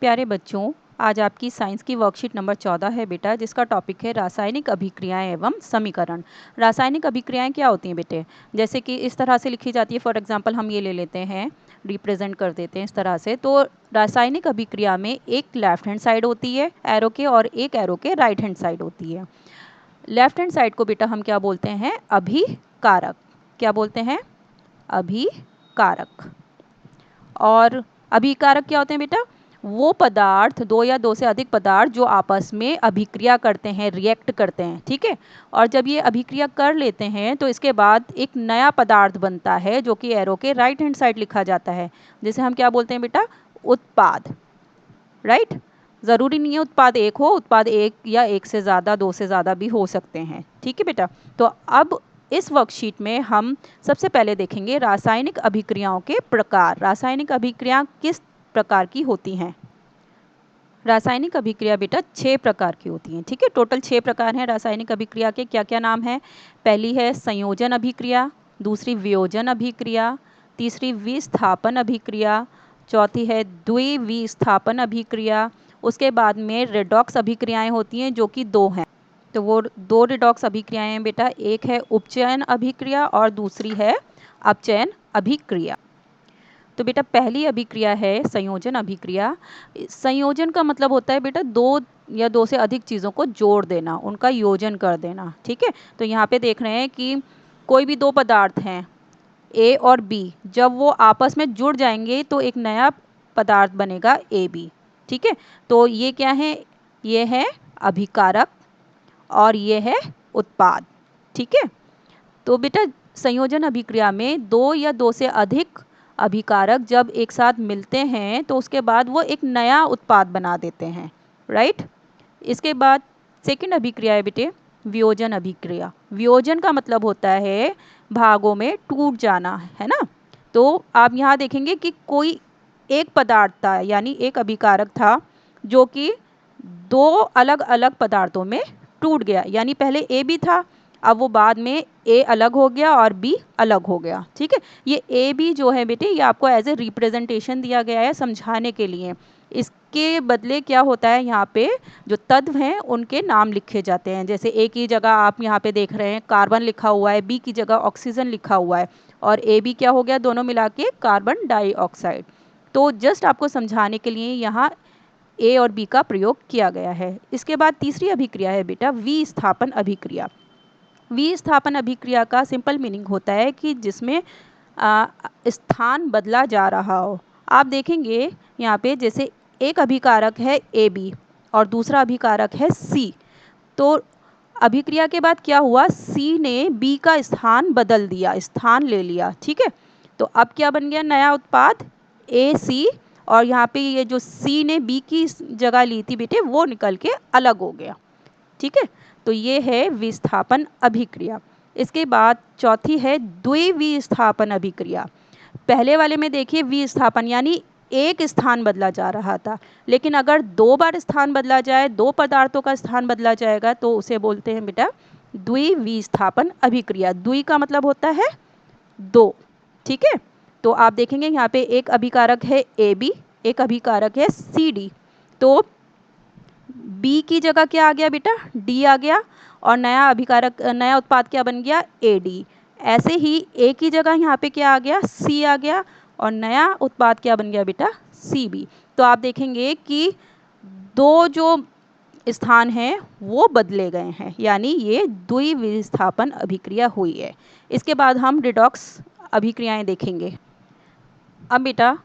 प्यारे बच्चों, आज आपकी साइंस की वर्कशीट नंबर 14 है बेटा, जिसका टॉपिक है रासायनिक अभिक्रियाएं एवं समीकरण। रासायनिक अभिक्रियाएं क्या होती हैं बेटे? जैसे कि इस तरह से लिखी जाती है। फॉर एग्जांपल हम ये ले लेते हैं, रिप्रेजेंट कर देते हैं इस तरह से। तो रासायनिक अभिक्रिया में एक लेफ्ट हैंड साइड होती है एरो के और एक एरो के राइट हैंड साइड होती है। लेफ्ट हैंड साइड को बेटा हम क्या बोलते हैं? अभिकारक। क्या बोलते हैं? अभिकारक। और अभिकारक क्या होते हैं बेटा? वो पदार्थ, दो या दो से अधिक पदार्थ जो आपस में अभिक्रिया करते हैं, रिएक्ट करते हैं, ठीक है। और जब ये अभिक्रिया कर लेते हैं तो इसके बाद एक नया पदार्थ बनता है जो कि एरो के राइट हैंड साइड लिखा जाता है, जिसे हम क्या बोलते हैं बेटा? उत्पाद। राइट। ज़रूरी नहीं है उत्पाद एक हो, उत्पाद एक या एक से ज़्यादा, दो से ज़्यादा भी हो सकते हैं, ठीक है बेटा। तो अब इस वर्कशीट में हम सबसे पहले देखेंगे रासायनिक अभिक्रियाओं के प्रकार। रासायनिक अभिक्रिया किस प्रकार की होती हैं? रासायनिक अभिक्रिया बेटा 6 प्रकार की होती हैं, ठीक है। टोटल 6 प्रकार हैं रासायनिक अभिक्रिया के। क्या क्या नाम है? पहली है संयोजन अभिक्रिया, दूसरी वियोजन अभिक्रिया, तीसरी विस्थापन अभिक्रिया, चौथी है द्विविस्थापन अभिक्रिया। उसके बाद में रेडॉक्स अभिक्रियाएं होती हैं जो कि 2 हैं। तो वो 2 रेडॉक्स अभिक्रियाएं हैं बेटा, एक है उपचयन अभिक्रिया और दूसरी है अपचयन अभिक्रिया। तो बेटा पहली अभिक्रिया है संयोजन अभिक्रिया। संयोजन का मतलब होता है बेटा दो या दो से अधिक चीज़ों को जोड़ देना, उनका योजन कर देना, ठीक है। तो यहाँ पे देख रहे हैं कि कोई भी 2 पदार्थ हैं ए और बी, जब वो आपस में जुड़ जाएंगे तो एक नया पदार्थ बनेगा ए बी, ठीक है। तो ये क्या है? ये है अभिकारक और ये है उत्पाद, ठीक है। तो बेटा संयोजन अभिक्रिया में 2 या 2 से अधिक अभिकारक जब एक साथ मिलते हैं तो उसके बाद वो एक नया उत्पाद बना देते हैं, राइट। इसके बाद सेकंड अभिक्रिया है बेटे वियोजन अभिक्रिया। वियोजन का मतलब होता है भागों में टूट जाना, है ना। तो आप यहाँ देखेंगे कि कोई एक पदार्थ था, यानी एक अभिकारक था जो कि 2 अलग अलग पदार्थों में टूट गया। यानी पहले ए बी था, अब वो बाद में ए अलग हो गया और बी अलग हो गया, ठीक है। ये ए बी जो है बेटे, ये आपको एज ए रिप्रेजेंटेशन दिया गया है समझाने के लिए। इसके बदले क्या होता है, यहाँ पे जो तत्व हैं उनके नाम लिखे जाते हैं। जैसे ए की जगह आप यहाँ पे देख रहे हैं कार्बन लिखा हुआ है, बी की जगह ऑक्सीजन लिखा हुआ है, और ए बी क्या हो गया? दोनों मिला के कार्बन डाइऑक्साइड। तो जस्ट आपको समझाने के लिए यहाँ ए और बी का प्रयोग किया गया है। इसके बाद तीसरी अभिक्रिया है बेटा विस्थापन अभिक्रिया। विस्थापन अभिक्रिया का सिंपल मीनिंग होता है कि जिसमें स्थान बदला जा रहा हो। आप देखेंगे यहाँ पे जैसे एक अभिकारक है ए बी और दूसरा अभिकारक है सी। तो अभिक्रिया के बाद क्या हुआ? सी ने बी का स्थान बदल दिया, स्थान ले लिया, ठीक है। तो अब क्या बन गया नया उत्पाद? ए सी। और यहाँ पे ये जो सी ने बी की जगह ली थी बेटे, वो निकल के अलग हो गया, ठीक है। तो ये है विस्थापन अभिक्रिया। इसके बाद चौथी है द्विविस्थापन अभिक्रिया। पहले वाले में देखिए विस्थापन यानी एक स्थान बदला जा रहा था, लेकिन अगर 2 बार स्थान बदला जाए, 2 पदार्थों का स्थान बदला जाएगा तो उसे बोलते हैं बेटा द्विविस्थापन अभिक्रिया। द्वि का मतलब होता है 2, ठीक है। तो आप देखेंगे यहाँ पे एक अभिकारक है ए बी, एक अभिकारक है सी डी। तो बी की जगह क्या आ गया बेटा? डी आ गया, और नया अभिकारक, नया उत्पाद क्या बन गया? A D. ऐसे ही ए की जगह यहाँ पे क्या आ गया? सी आ गया, और नया उत्पाद क्या बन गया बेटा? C B. तो आप देखेंगे कि 2 जो स्थान हैं वो बदले गए हैं, यानी ये द्विविस्थापन अभिक्रिया हुई है। इसके बाद हम रिडॉक्स अभिक्रियाएं देखेंगे। अब बेटा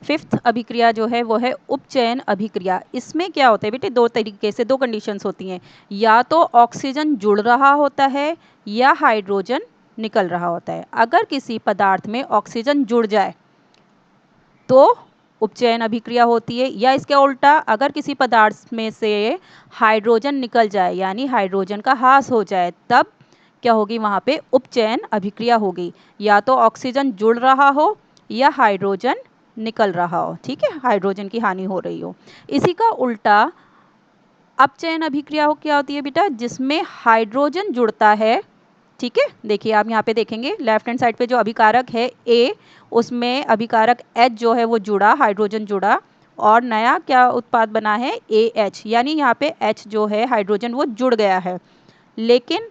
5th अभिक्रिया जो है वो है उपचयन अभिक्रिया। इसमें क्या होता है बेटे? 2 तरीके से, 2 कंडीशंस होती हैं। या तो ऑक्सीजन जुड़ रहा होता है या हाइड्रोजन निकल रहा होता है। अगर किसी पदार्थ में ऑक्सीजन जुड़ जाए तो उपचयन अभिक्रिया होती है, या इसके उल्टा अगर किसी पदार्थ में से हाइड्रोजन निकल जाए यानी हाइड्रोजन का ह्रास हो जाए, तब क्या होगी? वहाँ पे उपचयन अभिक्रिया होगी। या तो ऑक्सीजन जुड़ रहा हो या हाइड्रोजन निकल रहा हो, ठीक है, हाइड्रोजन की हानि हो रही हो। इसी का उल्टा अपचयन अभिक्रिया हो क्या होती है बेटा? जिसमें हाइड्रोजन जुड़ता है, ठीक है। देखिए आप यहाँ पे देखेंगे लेफ्ट हैंड साइड पे जो अभिकारक है ए, उसमें अभिकारक H जो है वो जुड़ा, हाइड्रोजन जुड़ा, और नया क्या उत्पाद बना है AH, यानी यहाँ पे H जो है हाइड्रोजन वो जुड़ गया है। लेकिन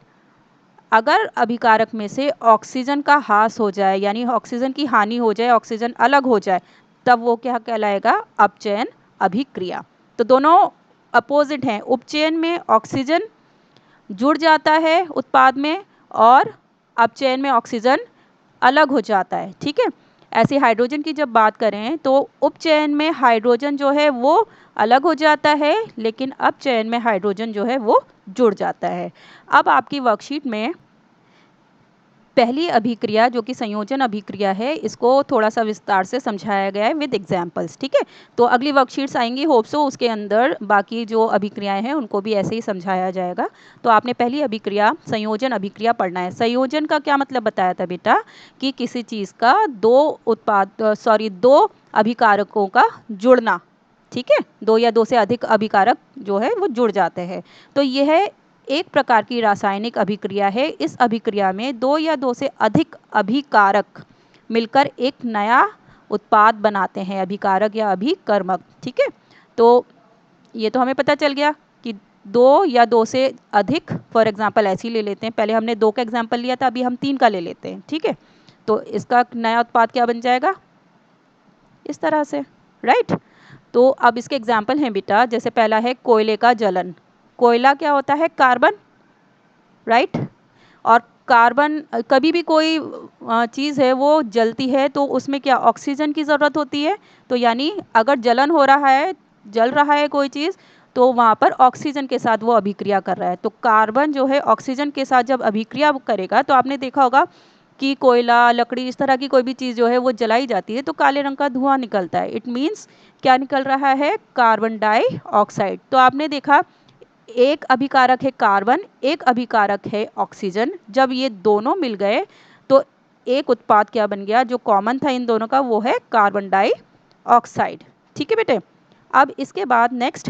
अगर अभिकारक में से ऑक्सीजन का ह्रास हो जाए, यानी ऑक्सीजन की हानि हो जाए, ऑक्सीजन अलग हो जाए, तब वो क्या कहलाएगा, अपचयन अभिक्रिया। तो दोनों अपोजिट हैं, उपचयन में ऑक्सीजन जुड़ जाता है उत्पाद में और अपचयन में ऑक्सीजन अलग हो जाता है। ठीक है, ऐसे हाइड्रोजन की जब बात करें तो उपचयन में हाइड्रोजन जो है वो अलग हो जाता है, लेकिन अपचयन में हाइड्रोजन जो है वो जुड़ जाता है। अब आपकी वर्कशीट में पहली अभिक्रिया जो कि संयोजन अभिक्रिया है, इसको थोड़ा सा विस्तार से समझाया गया है विद एग्जांपल्स। ठीक है, तो अगली वर्कशीट्स आएंगी, होप सो उसके अंदर बाकी जो अभिक्रियाएं हैं उनको भी ऐसे ही समझाया जाएगा। तो आपने पहली अभिक्रिया संयोजन अभिक्रिया पढ़ना है। संयोजन का क्या मतलब बताया था बेटा, कि किसी चीज़ का दो अभिकारकों का जुड़ना। ठीक है, दो या दो से अधिक अभिकारक जो है वो जुड़ जाते हैं। तो यह एक प्रकार की रासायनिक अभिक्रिया है। इस अभिक्रिया में दो या दो से अधिक अभिकारक मिलकर एक नया उत्पाद बनाते हैं, अभिकारक या अभिकर्मक। ठीक है, तो ये तो हमें पता चल गया कि दो या दो से अधिक, फॉर एग्जांपल ऐसे ही ले लेते हैं, पहले हमने 2 का एग्जांपल लिया था, अभी हम 3 का ले लेते हैं। ठीक है, तो इसका नया उत्पाद क्या बन जाएगा, इस तरह से, राइट। तो अब इसके एग्जाम्पल हैं बेटा, जैसे पहला है कोयले का जलन। कोयला क्या होता है, कार्बन, राइट। और कार्बन, कभी भी कोई चीज़ है वो जलती है तो उसमें क्या ऑक्सीजन की ज़रूरत होती है। तो यानी अगर जलन हो रहा है, जल रहा है कोई चीज़, तो वहाँ पर ऑक्सीजन के साथ वो अभिक्रिया कर रहा है। तो कार्बन जो है ऑक्सीजन के साथ जब अभिक्रिया करेगा, तो आपने देखा होगा कि कोयला, लकड़ी, इस तरह की कोई भी चीज़ जो है वो जलाई जाती है तो काले रंग का धुआं निकलता है। इट मीन्स क्या निकल रहा है, कार्बन डाइऑक्साइड। तो आपने देखा एक अभिकारक है कार्बन, एक अभिकारक है ऑक्सीजन, जब ये दोनों मिल गए तो एक उत्पाद क्या बन गया, जो कॉमन था इन दोनों का, वो है कार्बन डाइऑक्साइड। ठीक है बेटे, अब इसके बाद नेक्स्ट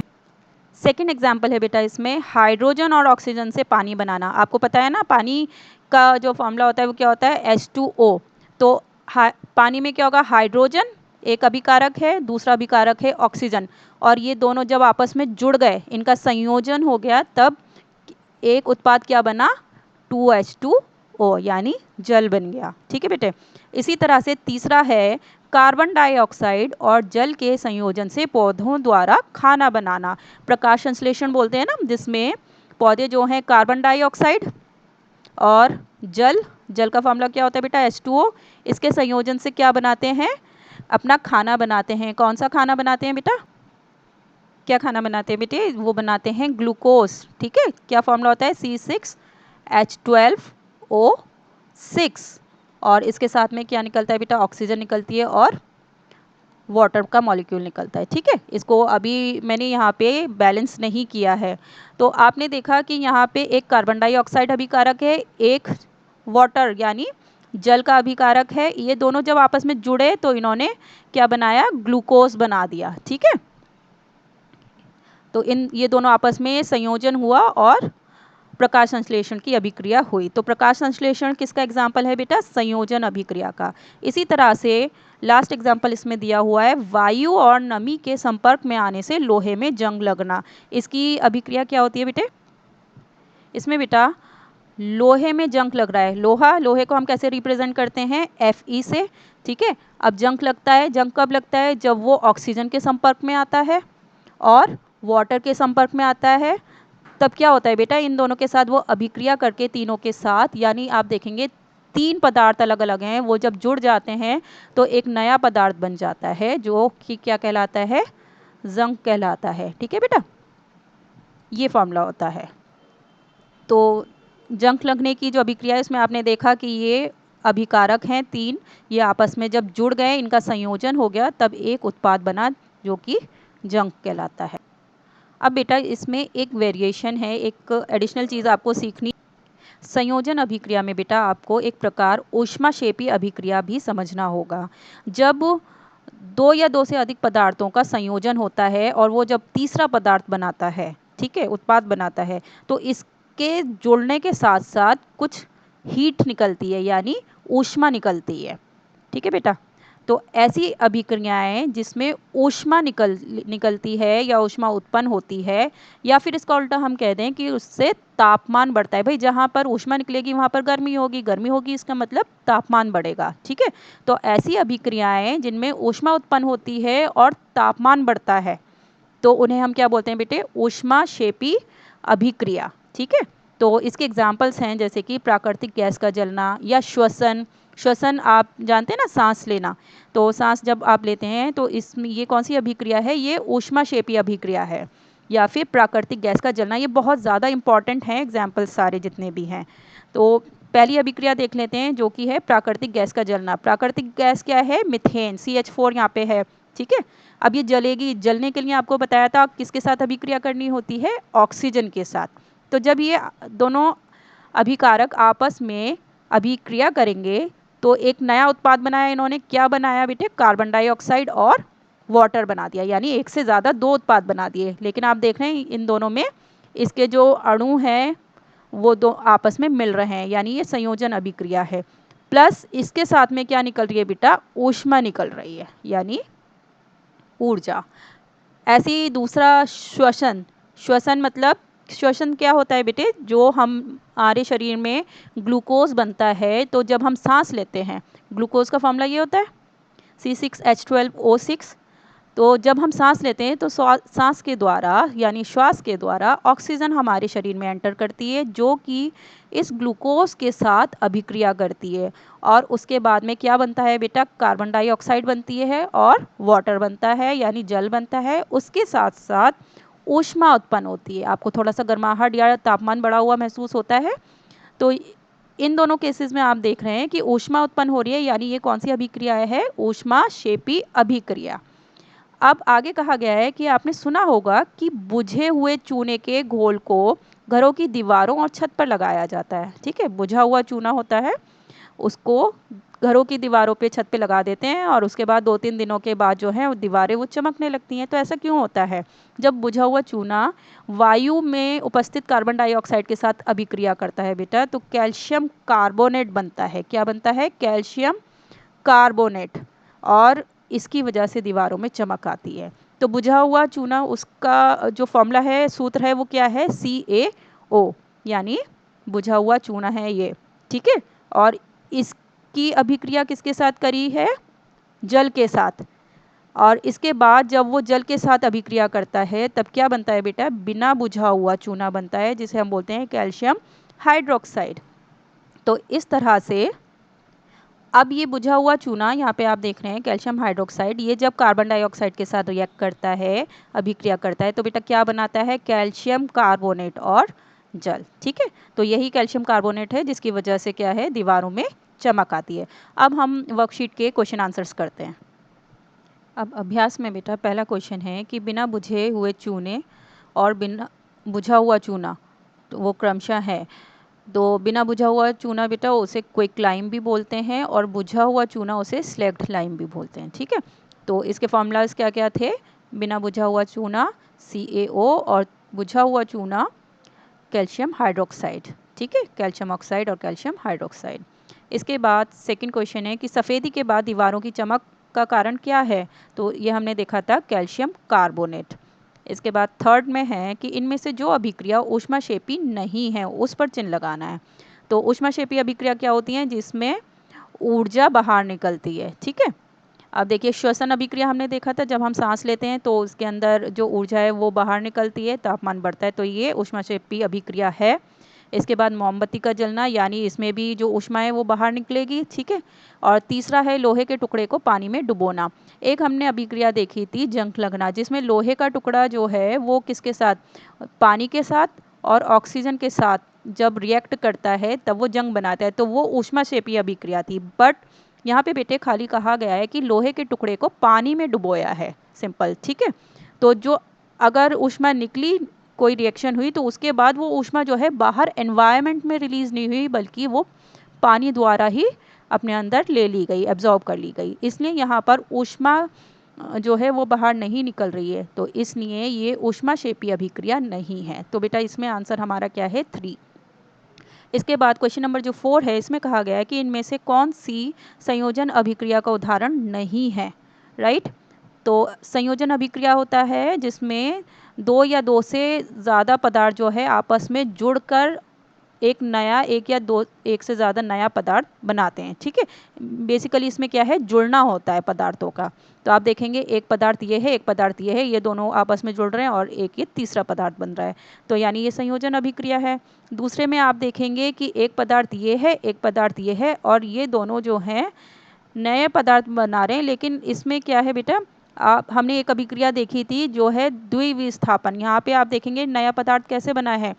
सेकेंड एग्जाम्पल है बेटा, इसमें हाइड्रोजन और ऑक्सीजन से पानी बनाना। आपको पता है ना, पानी का जो फॉर्मूला होता है वो क्या होता है, H2O। तो पानी में क्या होगा, हाइड्रोजन एक अभिकारक है, दूसरा अभिकारक है ऑक्सीजन, और ये दोनों जब आपस में जुड़ गए, इनका संयोजन हो गया, तब एक उत्पाद क्या बना, 2H2O, यानी जल बन गया। ठीक है बेटे, इसी तरह से तीसरा है कार्बन डाइऑक्साइड और जल के संयोजन से पौधों द्वारा खाना बनाना। प्रकाश संश्लेषण बोलते हैं ना, जिसमें पौधे जो हैं कार्बन डाइऑक्साइड और जल का फॉर्मूला क्या होता है बेटा, H2O, इसके संयोजन से क्या बनाते हैं, अपना खाना बनाते हैं। कौन सा खाना बनाते हैं बेटा, क्या खाना बनाते हैं बेटे, वो बनाते हैं ग्लूकोज। ठीक है, क्या फॉर्मूला होता है, C6H12O6, और इसके साथ में क्या निकलता है बेटा, ऑक्सीजन निकलती है और वाटर का मॉलिक्यूल निकलता है। ठीक है, इसको अभी मैंने यहाँ पे बैलेंस नहीं किया है। तो आपने देखा कि यहाँ पे एक कार्बन डाइऑक्साइड अभिकारक है, एक वाटर यानी जल का अभिकारक है। ये दोनों जब आपस में जुड़े तो इन्होंने क्या बनाया, ग्लूकोज बना दिया। ठीक है, तो ये दोनों आपस में संयोजन हुआ और प्रकाश संश्लेषण की अभिक्रिया हुई। तो प्रकाश संश्लेषण किसका एग्जाम्पल है बेटा, संयोजन अभिक्रिया का। इसी तरह से लास्ट एग्जाम्पल इसमें दिया हुआ है, वायु और नमी के संपर्क में आने से लोहे में जंग लगना। इसकी अभिक्रिया क्या होती है बेटे, इसमें बेटा लोहे में जंग लग रहा है। लोहे को हम कैसे रिप्रेजेंट करते हैं, Fe से। ठीक है, अब जंग लगता है, जंग कब लगता है, जब वो ऑक्सीजन के संपर्क में आता है और वाटर के संपर्क में आता है। तब क्या होता है बेटा, इन दोनों के साथ वो अभिक्रिया करके तीनों के साथ, यानी आप देखेंगे 3 पदार्थ अलग अलग हैं, वो जब जुड़ जाते हैं तो एक नया पदार्थ बन जाता है, जो कि क्या कहलाता है, जंग कहलाता है। ठीक है बेटा, ये फॉर्मूला होता है। तो जंग लगने की जो अभिक्रिया है, इसमें आपने देखा कि ये अभिकारक हैं 3, ये आपस में जब जुड़ गए, इनका संयोजन हो गया, तब एक उत्पाद बना जो कि जंग कहलाता है। अब बेटा इसमें एक वेरिएशन है, एक एडिशनल चीज़ आपको सीखनी। संयोजन अभिक्रिया में बेटा आपको एक प्रकार ऊष्माक्षेपी अभिक्रिया भी समझना होगा। जब 2 या 2 से अधिक पदार्थों का संयोजन होता है और वो जब तीसरा पदार्थ बनाता है, ठीक है, उत्पाद बनाता है, तो इसके जुड़ने के साथ साथ कुछ हीट निकलती है, यानी ऊष्मा निकलती है। ठीक है बेटा, तो ऐसी अभिक्रियाएं जिसमें ऊष्मा निकलती है या ऊष्मा उत्पन्न होती है, या फिर इसका उल्टा हम कह दें कि उससे तापमान बढ़ता है। भाई जहाँ पर ऊष्मा निकलेगी वहाँ पर गर्मी होगी, गर्मी होगी इसका मतलब तापमान बढ़ेगा। ठीक है, तो ऐसी अभिक्रियाएं जिनमें ऊष्मा उत्पन्न होती है और तापमान बढ़ता है, तो उन्हें हम क्या बोलते हैं बेटे? ऊष्माक्षेपी अभिक्रिया। ठीक है, तो इसके एग्जाम्पल्स हैं जैसे कि प्राकृतिक गैस का जलना या श्वसन। श्वसन आप जानते हैं ना, सांस लेना। तो सांस जब आप लेते हैं तो इसमें ये कौन सी अभिक्रिया है? ये ऊष्माक्षेपी अभिक्रिया है। या फिर प्राकृतिक गैस का जलना, ये बहुत ज़्यादा इंपॉर्टेंट हैं एग्जाम्पल्स सारे जितने भी हैं। तो पहली अभिक्रिया देख लेते हैं जो कि है प्राकृतिक गैस का जलना। प्राकृतिक गैस क्या है? मिथेन, CH4 यहाँ पे है। ठीक है, अब ये जलेगी, जलने के लिए आपको बताया था किसके साथ अभिक्रिया करनी होती है? ऑक्सीजन के साथ। तो जब ये दोनों अभिकारक आपस में अभिक्रिया करेंगे तो एक नया उत्पाद बनाया इन्होंने। क्या बनाया बेटे? कार्बन डाइऑक्साइड और वाटर बना दिया, यानी एक से ज़्यादा दो उत्पाद बना दिए। लेकिन आप देख रहे हैं इन दोनों में इसके जो अणु हैं वो दो आपस में मिल रहे हैं, यानी ये संयोजन अभिक्रिया है। प्लस इसके साथ में क्या निकल रही है बेटा? ऊष्मा निकल रही है, यानी ऊर्जा। ऐसे ही दूसरा श्वसन। श्वसन मतलब, श्वसन क्या होता है बेटे? जो हमारे शरीर में ग्लूकोज बनता है, तो जब हम सांस लेते हैं, ग्लूकोज का फॉर्मूला ये होता है C6H12O6। तो जब हम सांस लेते हैं तो सांस के द्वारा यानी श्वास के द्वारा ऑक्सीजन हमारे शरीर में एंटर करती है, जो कि इस ग्लूकोज के साथ अभिक्रिया करती है। और उसके बाद में क्या बनता है बेटा? कार्बन डाइऑक्साइड बनती है और वाटर बनता है, यानी जल बनता है। उसके साथ साथ ऊष्मा उत्पन्न होती है। आपको थोड़ा सा गर्माहट या तापमान बढ़ा हुआ महसूस होता है। तो इन दोनों केसेस में आप देख रहे हैं कि ऊष्मा उत्पन्न हो रही है, यानी ये कौन सी अभिक्रिया है? ऊष्माक्षेपी अभिक्रिया। अब आगे कहा गया है कि आपने सुना होगा कि बुझे हुए चूने के घोल को घरों की दीवारों और छत पर लगाया जाता है। ठीक है, बुझा हुआ चूना होता है, उसको घरों की दीवारों पे, छत पे लगा देते हैं और उसके बाद 2-3 दिनों के बाद जो है वो दीवारें वो चमकने लगती हैं। तो ऐसा क्यों होता है? जब बुझा हुआ चूना वायु में उपस्थित कार्बन डाइऑक्साइड के साथ अभिक्रिया करता है बेटा, तो कैल्शियम कार्बोनेट बनता है। क्या बनता है? Calcium carbonate. और इसकी वजह से दीवारों में चमक आती है। तो बुझा हुआ चूना, उसका जो फॉर्मूला है, सूत्र है, वो क्या है? CaO, यानी बुझा हुआ चूना है ये। ठीक है, और इसकी अभिक्रिया किसके साथ करी है? जल के साथ। और इसके बाद जब वो जल के साथ अभिक्रिया करता है तब क्या बनता है बेटा? बिना बुझा हुआ चूना बनता है, जिसे हम बोलते हैं कैल्शियम हाइड्रोक्साइड। तो इस तरह से अब ये बुझा हुआ चूना, यहाँ पे आप देख रहे हैं कैल्शियम हाइड्रोक्साइड, ये जब कार्बन डाइऑक्साइड के साथ रिएक्ट करता है, अभिक्रिया करता है, तो बेटा क्या बनाता है? कैल्शियम कार्बोनेट और जल। ठीक है, तो यही कैल्शियम कार्बोनेट है जिसकी वजह से क्या है? दीवारों में चमक आती है। अब हम वर्कशीट के क्वेश्चन आंसर्स करते हैं। अब अभ्यास में बेटा पहला क्वेश्चन है कि बिना बुझे हुए चूने और बिना बुझा हुआ चूना, तो वो क्रमशः है। तो बिना बुझा हुआ चूना बेटा उसे क्विक लाइम भी बोलते हैं, और बुझा हुआ चूना उसे स्लैग्ड लाइम भी बोलते हैं। ठीक है, तो इसके फॉर्मूलाज क्या क्या थे? बिना बुझा हुआ चूना CaO, और बुझा हुआ चूना कैल्शियम हाइड्रोक्साइड। ठीक है, कैल्शियम ऑक्साइड और कैल्शियम हाइड्रोक्साइड। इसके बाद सेकंड क्वेश्चन है कि सफ़ेदी के बाद दीवारों की चमक का कारण क्या है? तो ये हमने देखा था कैल्शियम कार्बोनेट। इसके बाद थर्ड में है कि इनमें से जो अभिक्रिया ऊष्माक्षेपी नहीं है उस पर चिन्ह लगाना है। तो ऊष्माक्षेपी अभिक्रिया क्या होती है? जिसमें ऊर्जा बाहर निकलती है। ठीक है, अब देखिए श्वसन अभिक्रिया हमने देखा था, जब हम सांस लेते हैं तो उसके अंदर जो ऊर्जा है वो बाहर निकलती है, तापमान बढ़ता है, तो ये ऊष्माक्षेपी अभिक्रिया है। इसके बाद मोमबत्ती का जलना, यानी इसमें भी जो ऊष्मा है वो बाहर निकलेगी। ठीक है, और तीसरा है लोहे के टुकड़े को पानी में डुबोना। एक हमने अभिक्रिया देखी थी जंग लगना, जिसमें लोहे का टुकड़ा जो है वो किसके साथ? पानी के साथ और ऑक्सीजन के साथ जब रिएक्ट करता है तब वो जंग बनाता है, तो वो ऊष्माक्षेपी अभिक्रिया थी। बट यहाँ पे बेटे खाली कहा गया है कि लोहे के टुकड़े को पानी में डुबोया है, सिंपल। ठीक है, तो जो अगर ऊष्मा निकली, कोई रिएक्शन हुई, तो उसके बाद वो ऊष्मा जो है बाहर एनवायरनमेंट में रिलीज नहीं हुई, बल्कि वो पानी द्वारा ही अपने अंदर ले ली गई, एब्जॉर्ब कर ली गई। इसलिए यहाँ पर ऊष्मा जो है वो बाहर नहीं निकल रही है, तो इसलिए ये ऊष्माक्षेपी अभिक्रिया नहीं है। तो बेटा इसमें आंसर हमारा क्या है? 3। इसके बाद क्वेश्चन नंबर जो 4 है, इसमें कहा गया है कि इनमें से कौन सी संयोजन अभिक्रिया का उदाहरण नहीं है, राइट। तो संयोजन अभिक्रिया होता है जिसमें दो या दो से ज़्यादा पदार्थ जो है आपस में जुड़कर एक नया, एक या दो, एक से ज़्यादा नया पदार्थ बनाते हैं, ठीक है। बेसिकली इसमें क्या है, जुड़ना होता है पदार्थों का। तो आप देखेंगे एक पदार्थ ये है, एक पदार्थ ये है, ये दोनों आपस में जुड़ रहे हैं और एक ये तीसरा पदार्थ बन रहा है, तो यानी ये संयोजन अभिक्रिया है। दूसरे में आप देखेंगे कि एक पदार्थ ये है, एक पदार्थ ये है, और ये दोनों जो हैं नए पदार्थ बना रहे हैं, लेकिन इसमें क्या है बेटा, आप हमने एक अभिक्रिया देखी थी जो है द्विविस्थापन। यहाँ पे आप देखेंगे नया पदार्थ कैसे बना है,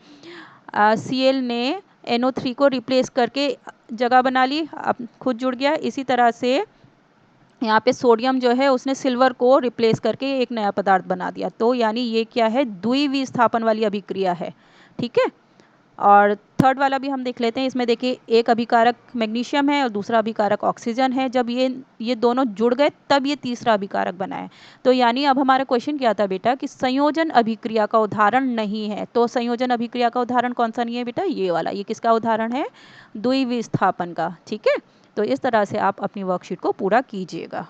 Cl ने NO3 को रिप्लेस करके जगह बना ली, अब खुद जुड़ गया। इसी तरह से यहाँ पे सोडियम जो है उसने सिल्वर को रिप्लेस करके एक नया पदार्थ बना दिया, तो यानी ये क्या है, द्विविस्थापन वाली अभिक्रिया है, ठीक है। और थर्ड वाला भी हम देख लेते हैं। इसमें देखिए एक अभिकारक मैग्नीशियम है और दूसरा अभिकारक ऑक्सीजन है, जब ये दोनों जुड़ गए तब ये तीसरा अभिकारक बना है। तो यानी अब हमारा क्वेश्चन क्या था बेटा कि संयोजन अभिक्रिया का उदाहरण नहीं है। तो संयोजन अभिक्रिया का उदाहरण कौन सा नहीं है बेटा, ये वाला। ये किसका उदाहरण है, द्विविस्थापन का, ठीक है। तो इस तरह से आप अपनी वर्कशीट को पूरा कीजिएगा।